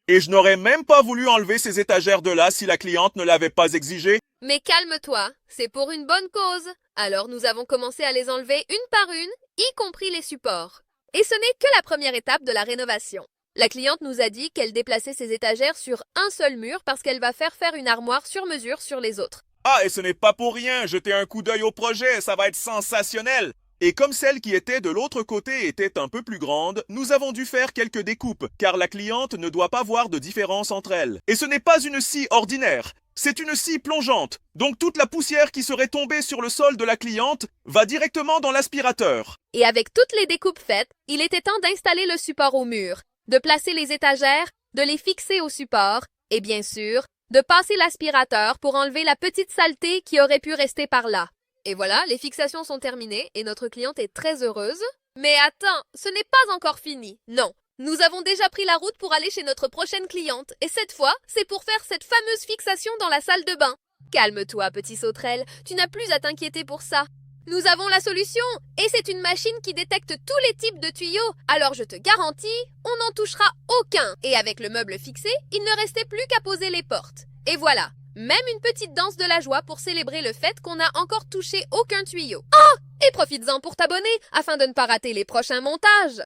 Et je n'aurais même pas voulu enlever ces étagères de là si la cliente ne l'avait pas exigé. Mais calme-toi, c'est pour une bonne cause. Alors nous avons commencé à les enlever une par une, y compris les supports. Et ce n'est que la première étape de la rénovation. La cliente nous a dit qu'elle déplaçait ses étagères sur un seul mur parce qu'elle va faire une armoire sur mesure sur les autres. Ah, et ce n'est pas pour rien, jetez un coup d'œil au projet, ça va être sensationnel. Et comme celle qui était de l'autre côté était un peu plus grande, nous avons dû faire quelques découpes, car la cliente ne doit pas voir de différence entre elles. Et ce n'est pas une scie ordinaire, c'est une scie plongeante. Donc toute la poussière qui serait tombée sur le sol de la cliente va directement dans l'aspirateur. Et avec toutes les découpes faites, il était temps d'installer le support au mur, de placer les étagères, de les fixer au support, et bien sûr, de passer l'aspirateur pour enlever la petite saleté qui aurait pu rester par là. Et voilà, les fixations sont terminées et notre cliente est très heureuse. Mais attends, ce n'est pas encore fini. Non, nous avons déjà pris la route pour aller chez notre prochaine cliente. Et cette fois, c'est pour faire cette fameuse fixation dans la salle de bain. Calme-toi, petit sauterelle, tu n'as plus à t'inquiéter pour ça. Nous avons la solution, et c'est une machine qui détecte tous les types de tuyaux. Alors je te garantis, on n'en touchera aucun. Et avec le meuble fixé, il ne restait plus qu'à poser les portes. Et voilà, même une petite danse de la joie pour célébrer le fait qu'on n'a encore touché aucun tuyau. Oh! Et profites-en pour t'abonner afin de ne pas rater les prochains montages.